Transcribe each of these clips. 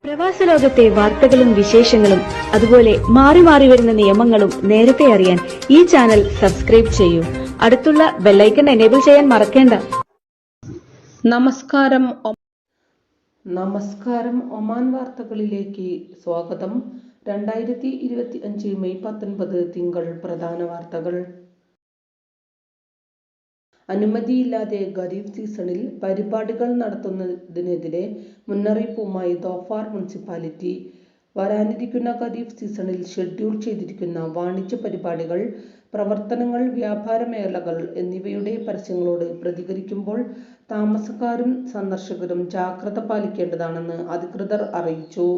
പ്രവാസ ലോകത്തെ വാർത്തകളും വിശേഷങ്ങളും അതുപോലെ മാറി മാറി വരുന്ന നിയമങ്ങളും നേരത്തെ അറിയാൻ ഈ ചാനൽ സബ്സ്ക്രൈബ് ചെയ്യൂ. അടുത്തുള്ള ബെല്ലൈക്കൺ എനേബിൾ ചെയ്യാൻ മറക്കേണ്ട. നമസ്കാരം. ഒമാൻ വാർത്തകളിലേക്ക് സ്വാഗതം. 2025 മെയ് 19 തിങ്കൾ പ്രധാന വാർത്തകൾ. അനുമതിയില്ലാതെ ഖരീഫ് സീസണിൽ പരിപാടികൾ നടത്തുന്നതിനെതിരെ മുന്നറിയിപ്പുമായി ധോഫാർ മുനിസിപ്പാലിറ്റി. വരാനിരിക്കുന്ന ഖരീഫ് സീസണിൽ ഷെഡ്യൂൾ ചെയ്തിരിക്കുന്ന വാണിജ്യ പരിപാടികൾ, പ്രവർത്തനങ്ങൾ, വ്യാപാരമേളകൾ എന്നിവയുടെ പരസ്യങ്ങളോട് പ്രതികരിക്കുമ്പോൾ താമസക്കാരും സന്ദർശകരും ജാഗ്രത പാലിക്കേണ്ടതാണെന്ന് അധികൃതർ അറിയിച്ചു.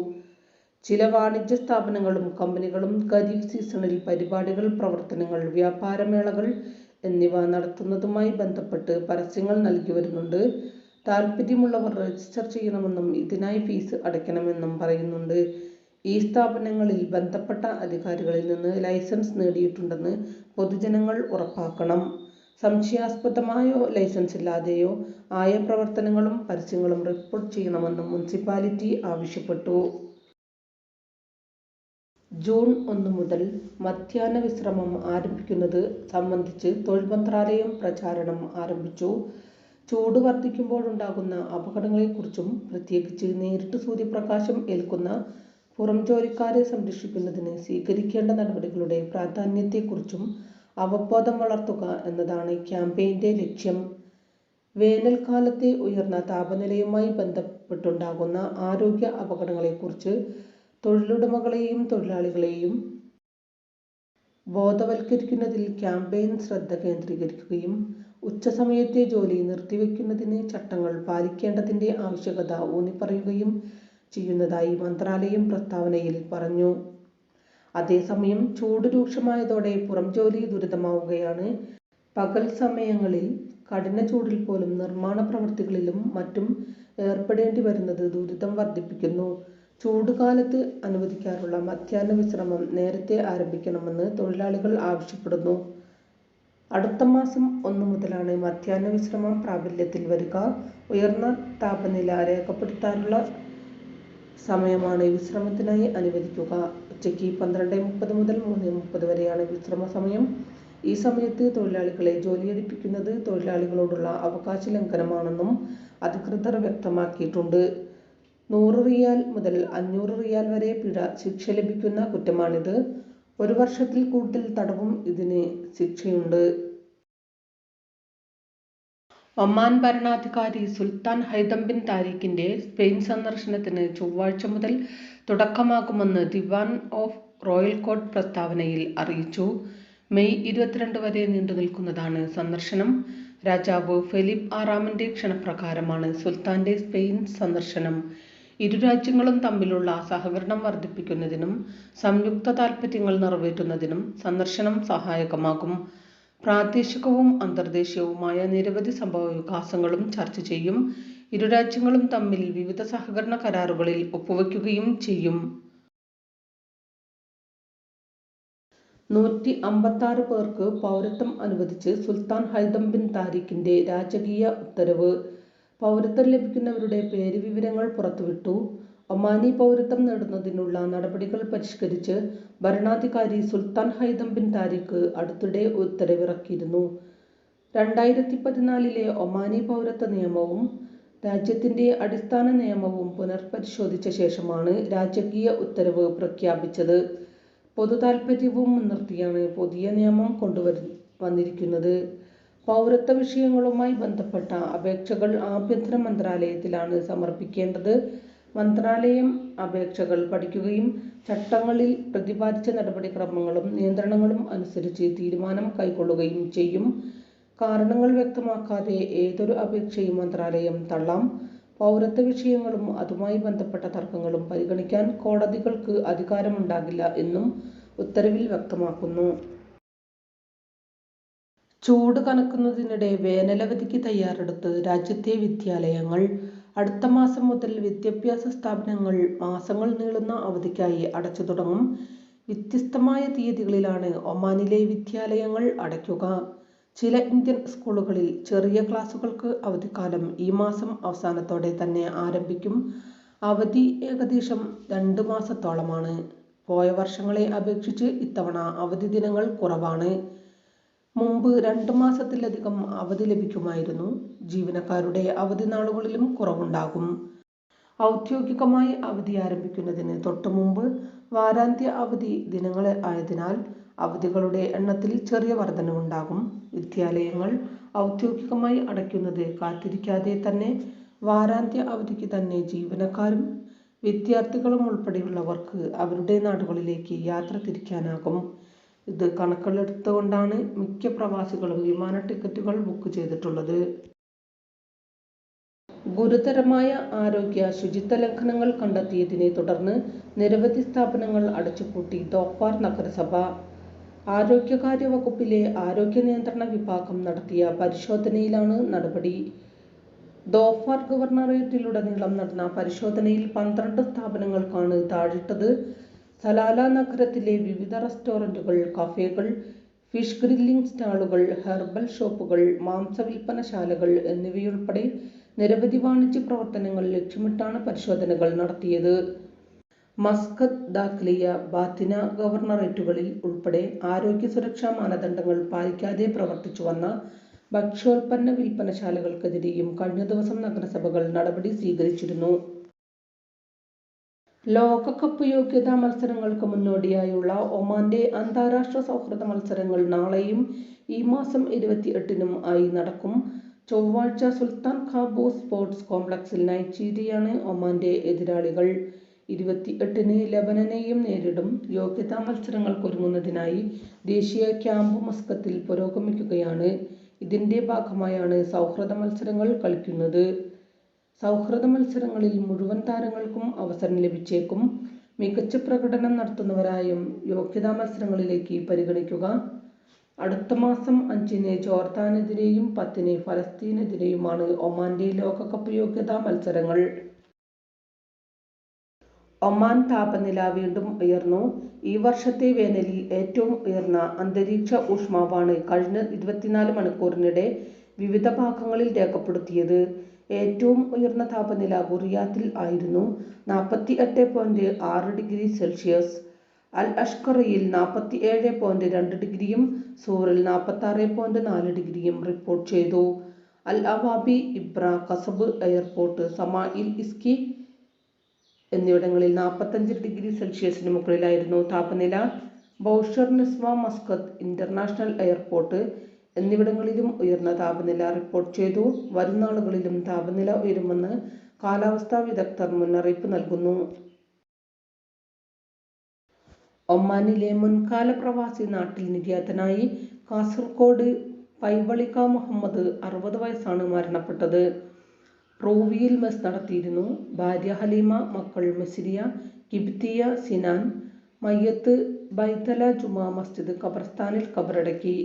ചില വാണിജ്യ സ്ഥാപനങ്ങളും കമ്പനികളും ഖരീഫ് സീസണിൽ പരിപാടികൾ, പ്രവർത്തനങ്ങൾ, വ്യാപാരമേളകൾ എന്നിവ നടത്തുന്നതുമായി ബന്ധപ്പെട്ട് പരസ്യങ്ങൾ നൽകി വരുന്നുണ്ട്. താൽപ്പര്യമുള്ളവർ രജിസ്റ്റർ ചെയ്യണമെന്നും ഇതിനായി ഫീസ് അടയ്ക്കണമെന്നും പറയുന്നുണ്ട്. ഈ സ്ഥാപനങ്ങളിൽ ബന്ധപ്പെട്ട അധികാരികളിൽ നിന്ന് ലൈസൻസ് നേടിയിട്ടുണ്ടെന്ന് പൊതുജനങ്ങൾ ഉറപ്പാക്കണം. സംശയാസ്പദമായോ ലൈസൻസ് ഇല്ലാതെയോ ആയ പ്രവർത്തനങ്ങളും പരസ്യങ്ങളും റിപ്പോർട്ട് ചെയ്യണമെന്നും മുനിസിപ്പാലിറ്റി ആവശ്യപ്പെട്ടു. ജൂൺ 1 മുതൽ മധ്യാഹ്ന വിശ്രമം ആരംഭിക്കുന്നത് സംബന്ധിച്ച് തൊഴിൽ മന്ത്രാലയം പ്രചാരണം ആരംഭിച്ചു. ചൂട് വർദ്ധിക്കുമ്പോഴുണ്ടാകുന്ന അപകടങ്ങളെക്കുറിച്ചും പ്രത്യേകിച്ച് നേരിട്ട് സൂര്യപ്രകാശം ഏൽക്കുന്ന പുറം ജോലിക്കാരെ സംരക്ഷിക്കുന്നതിന് സ്വീകരിക്കേണ്ട നടപടികളുടെ പ്രാധാന്യത്തെക്കുറിച്ചും അവബോധം വളർത്തുക എന്നതാണ് ക്യാമ്പയിന്റെ ലക്ഷ്യം. വേനൽക്കാലത്തെ ഉയർന്ന താപനിലയുമായി ബന്ധപ്പെട്ടുണ്ടാകുന്ന ആരോഗ്യ അപകടങ്ങളെക്കുറിച്ച് തൊഴിലുടമകളെയും തൊഴിലാളികളെയും ബോധവൽക്കരിക്കുന്നതിൽ ക്യാമ്പയിൻ ശ്രദ്ധ കേന്ദ്രീകരിക്കുകയും ഉച്ചസമയത്തെ ജോലി നിർത്തിവെക്കുന്നതിന് ചട്ടങ്ങൾ പാലിക്കേണ്ടതിന്റെ ആവശ്യകത ഊന്നിപ്പറയുകയും ചെയ്യുന്നതായി മന്ത്രാലയം പ്രസ്താവനയിൽ പറഞ്ഞു. അതേസമയം ചൂട് രൂക്ഷമായതോടെ പുറം ജോലി ദുരിതമാവുകയാണ്. പകൽ സമയങ്ങളിൽ കഠിന ചൂടിൽ പോലും നിർമ്മാണ പ്രവൃത്തികളിലും മറ്റും ഏർപ്പെടേണ്ടി വരുന്നത് ദുരിതം വർദ്ധിപ്പിക്കുന്നു. ചൂടുകാലത്ത് അനുവദിക്കാറുള്ള മധ്യാഹ്ന വിശ്രമം നേരത്തെ ആരംഭിക്കണമെന്ന് തൊഴിലാളികൾ ആവശ്യപ്പെടുന്നു. അടുത്ത മാസം 1 മുതലാണ് മധ്യാഹ്ന വിശ്രമം പ്രാബല്യത്തിൽ വരിക. ഉയർന്ന താപനില രേഖപ്പെടുത്താനുള്ള സമയമാണ് വിശ്രമത്തിനായി അനുവദിക്കുക. ഉച്ചയ്ക്ക് 12:30 മുതൽ 3:30 വരെയാണ് വിശ്രമ സമയം. ഈ സമയത്ത് തൊഴിലാളികളെ ജോലിയെടുപ്പിക്കുന്നത് തൊഴിലാളികളോടുള്ള അവകാശ ലംഘനമാണെന്നും അധികൃതർ വ്യക്തമാക്കിയിട്ടുണ്ട്. 100 റിയാൽ മുതൽ 500 റിയാൽ വരെ പിഴ ശിക്ഷ ലഭിക്കുന്ന കുറ്റമാണിത്. 1 വർഷത്തിൽ കൂടുതൽ തടവും ഇതിന് ശിക്ഷയുണ്ട്. ഒമാൻ ഭരണാധികാരി സുൽത്താൻ ഹൈതം ബിൻ താരിഖിന്റെ സ്പെയിൻ സന്ദർശനത്തിന് ചൊവ്വാഴ്ച മുതൽ തുടക്കമാകുമെന്ന് ദിവാൻ ഓഫ് റോയൽ കോർട്ട് പ്രസ്താവനയിൽ അറിയിച്ചു. മെയ് 22 വരെ നീണ്ടുനിൽക്കുന്നതാണ് സന്ദർശനം. രാജാവ് ഫെലിപ്പ് 6-ന്റെ ക്ഷണപ്രകാരമാണ് സുൽത്താന്റെ സ്പെയിൻ സന്ദർശനം. ഇരു രാജ്യങ്ങളും തമ്മിലുള്ള സഹകരണം വർദ്ധിപ്പിക്കുന്നതിനും സംയുക്ത താൽപ്പര്യങ്ങൾ നിറവേറ്റുന്നതിനും സന്ദർശനം സഹായകമാകും. പ്രാദേശികവും അന്തർദേശീയവുമായ നിരവധി സംഭവവികാസങ്ങളും ചർച്ച ചെയ്യും. ഇരു രാജ്യങ്ങളും തമ്മിൽ വിവിധ സഹകരണ കരാറുകളിൽ ഒപ്പുവയ്ക്കുകയും ചെയ്യും. 156 പേർക്ക് പൗരത്വം അനുവദിച്ച് സുൽത്താൻ ഹൈതം ബിൻ താരിഖിന്റെ രാജകീയ ഉത്തരവ്. പൗരത്വം ലഭിക്കുന്നവരുടെ പേര് വിവരങ്ങൾ പുറത്തുവിട്ടു. ഒമാനി പൗരത്വം നേടുന്നതിനുള്ള നടപടികൾ പരിഷ്കരിച്ച് ഭരണാധികാരി സുൽത്താൻ ഹൈതം ബിൻ താരിഖ് അടുത്തിടെ ഉത്തരവിറക്കിയിരുന്നു. 2014 ഒമാനി പൗരത്വ നിയമവും രാജ്യത്തിന്റെ അടിസ്ഥാന നിയമവും പുനർപരിശോധിച്ച ശേഷമാണ് രാജകീയ ഉത്തരവ് പ്രഖ്യാപിച്ചത്. പൊതുതാൽപ്പര്യവും മുൻനിർത്തിയാണ് പുതിയ നിയമം കൊണ്ടുവന്നിരിക്കുന്നത്. പൗരത്വ വിഷയങ്ങളുമായി ബന്ധപ്പെട്ട അപേക്ഷകൾ ആഭ്യന്തര മന്ത്രാലയത്തിലാണ് സമർപ്പിക്കേണ്ടത്. മന്ത്രാലയം അപേക്ഷകൾ പഠിക്കുകയും ചട്ടങ്ങളിൽ പ്രതിപാദിച്ച നടപടിക്രമങ്ങളും നിയന്ത്രണങ്ങളും അനുസരിച്ച് തീരുമാനം കൈക്കൊള്ളുകയും ചെയ്യും. കാരണങ്ങൾ വ്യക്തമാക്കാതെ ഏതൊരു അപേക്ഷയും മന്ത്രാലയം തള്ളാം. പൗരത്വ വിഷയങ്ങളും അതുമായി ബന്ധപ്പെട്ട തർക്കങ്ങളും പരിഗണിക്കാൻ കോടതികൾക്ക് അധികാരമുണ്ടാകില്ല എന്നും ഉത്തരവിൽ വ്യക്തമാക്കുന്നു. ചൂട് കനക്കുന്നതിനിടെ വേനലവധിക്ക് തയ്യാറെടുത്ത് രാജ്യത്തെ വിദ്യാലയങ്ങൾ. അടുത്ത മാസം മുതൽ വിദ്യാഭ്യാസ സ്ഥാപനങ്ങൾ മാസങ്ങൾ നീളുന്ന അവധിക്കായി അടച്ചു തുടങ്ങും. വ്യത്യസ്തമായ തീയതികളിലാണ് ഒമാനിലെ വിദ്യാലയങ്ങൾ അടയ്ക്കുക. ചില ഇന്ത്യൻ സ്കൂളുകളിൽ ചെറിയ ക്ലാസുകൾക്ക് അവധിക്കാലം ഈ മാസം അവസാനത്തോടെ തന്നെ ആരംഭിക്കും. അവധി ഏകദേശം 2 മാസത്തോളമാണ്. പോയ വർഷങ്ങളെ അപേക്ഷിച്ച് ഇത്തവണ അവധി ദിനങ്ങൾ കുറവാണ്. മുമ്പ് 2 മാസത്തിലധികം അവധി ലഭിക്കുമായിരുന്നു. ജീവനക്കാരുടെ അവധി നാളുകളിലും കുറവുണ്ടാകും. ഔദ്യോഗികമായി അവധി ആരംഭിക്കുന്നതിന് തൊട്ടുമുമ്പ് വാരാന്ത്യ അവധി ദിനങ്ങൾ ആയതിനാൽ അവധികളുടെ എണ്ണത്തിൽ ചെറിയ വർധനവുണ്ടാകും. വിദ്യാലയങ്ങൾ ഔദ്യോഗികമായി അടയ്ക്കുന്നത് കാത്തിരിക്കാതെ തന്നെ വാരാന്ത്യ അവധിക്ക് തന്നെ ജീവനക്കാരും വിദ്യാർത്ഥികളും ഉൾപ്പെടെയുള്ളവർക്ക് അവരുടെ നാടുകളിലേക്ക് യാത്ര തിരിക്കാനാകും. ഇത് കണക്കിലെടുത്തുകൊണ്ടാണ് മിക്ക പ്രവാസികളും വിമാന ടിക്കറ്റുകൾ ബുക്ക് ചെയ്തിട്ടുള്ളത്. ഗുരുതരമായ ആരോഗ്യ ശുചിത്വ ലംഘനങ്ങൾ കണ്ടെത്തിയതിനെ തുടർന്ന് നിരവധി സ്ഥാപനങ്ങൾ അടച്ചുപൂട്ടി ധോപ്പാർ നഗരസഭ. ആരോഗ്യകാര്യ വകുപ്പിലെ ആരോഗ്യ നിയന്ത്രണ വിഭാഗം നടത്തിയ പരിശോധനയിലാണ് നടപടി. ധോപ്പാർ ഗവർണറേറ്റിലുടനീളം നടന്ന പരിശോധനയിൽ 12 സ്ഥാപനങ്ങൾക്കാണ് താഴിട്ടത്. സലാല നഗരത്തിലെ വിവിധ റെസ്റ്റോറന്റുകൾ, കഫേകൾ, ഫിഷ് ഗ്രില്ലിംഗ് സ്റ്റാളുകൾ, ഹെർബൽ ഷോപ്പുകൾ, മാംസവില്പനശാലകൾ എന്നിവയുൾപ്പെടെ നിരവധി വാണിജ്യ പ്രവർത്തനങ്ങൾ ലക്ഷ്യമിട്ടാണ് പരിശോധനകൾ നടത്തിയത്. മസ്കത്ത്, ദാഖിലിയ, ബാത്തിന ഗവർണറേറ്റുകളിൽ ഉൾപ്പെടെ ആരോഗ്യ സുരക്ഷാ മാനദണ്ഡങ്ങൾ പാലിക്കാതെ പ്രവർത്തിച്ചുവന്ന ഭക്ഷ്യോൽപ്പന്ന വില്പനശാലകൾക്കെതിരെയും കഴിഞ്ഞ ദിവസം നഗരസഭകൾ നടപടി സ്വീകരിച്ചിരുന്നു. ലോകകപ്പ് യോഗ്യതാ മത്സരങ്ങൾക്ക് മുന്നോടിയായുള്ള ഒമാന്റെ അന്താരാഷ്ട്ര സൗഹൃദ മത്സരങ്ങൾ നാളെയും ഈ മാസം 28-നും ആയി നടക്കും. ചൊവ്വാഴ്ച സുൽത്താൻ ഖാബൂസ് സ്പോർട്സ് കോംപ്ലക്സിൽ നൈജീരിയയാണ് ഒമാന്റെ എതിരാളികൾ. 28-ന് ലെബനനെയും നേരിടും. യോഗ്യതാ മത്സരങ്ങൾക്കൊരുങ്ങുന്നതിനായി ദേശീയ ക്യാമ്പ് മസ്കത്തിൽ പുരോഗമിക്കുകയാണ്. ഇതിന്റെ ഭാഗമായാണ് സൗഹൃദ മത്സരങ്ങൾ കളിക്കുന്നത്. സൗഹൃദ മത്സരങ്ങളിൽ മുഴുവൻ താരങ്ങൾക്കും അവസരം ലഭിച്ചേക്കും. മികച്ച പ്രകടനം നടത്തുന്നവരായും യോഗ്യതാ മത്സരങ്ങളിലേക്ക് പരിഗണിക്കുക. അടുത്ത മാസം 5-ന് ജോർദാനെതിരെയും 10-ന് ഫലസ്തീനെതിരെയുമാണ് ഒമാന്റെ ലോകകപ്പ് യോഗ്യതാ മത്സരങ്ങൾ. ഒമാൻ താപനില വീണ്ടും ഉയർന്നു. ഈ വർഷത്തെ വേനലിൽ ഏറ്റവും ഉയർന്ന അന്തരീക്ഷ ഊഷ്മാവാണ് കഴിഞ്ഞ 24 മണിക്കൂറിനിടെ വിവിധ ഭാഗങ്ങളിൽ രേഖപ്പെടുത്തിയത്. ഏറ്റവും ഉയർന്ന താപനില ഗുറിയാത്തിൽ ആയിരുന്നു, 48.6 ഡിഗ്രി സെൽഷ്യസ്. അൽ അഷ്കറയിൽ 47.2 ഡിഗ്രിയും സൂറിൽ 46.4 ഡിഗ്രിയും റിപ്പോർട്ട് ചെയ്തു. അൽ അവാബി, ഇബ്ര, കസബ്, എയർപോർട്ട്, സമാഇൽ ഇസ്കി എന്നിവിടങ്ങളിൽ 45 ഡിഗ്രി സെൽഷ്യസിന് മുകളിലായിരുന്നു താപനില. Bausher, Nizwa, Muscat international airport എന്നിവിടങ്ങളിലും ഉയർന്ന താപനില റിപ്പോർട്ട് ചെയ്തു. വരും നാളുകളിലും താപനില ഉയരുമെന്ന് കാലാവസ്ഥാ വിദഗ്ധർ മുന്നറിയിപ്പ് നൽകുന്നു. ഒമാനിലെ മുൻകാല പ്രവാസി നാട്ടിൽ നിര്യാതനായി. കാസർകോട് പൈവളിക മുഹമ്മദ് 60 വയസ്സാണ് മരണപ്പെട്ടത്. റൂവിയിൽ മെസ് നടത്തിയിരുന്നു. ഭാര്യ ഹലീമ, മക്കൾ മിസ്രിയ, കിബ്തിയ, സിനാൻ. മയ്യത്ത് ബൈതല ജുമാ മസ്ജിദ് ഖബർസ്ഥാനിൽ ഖബറടക്കി.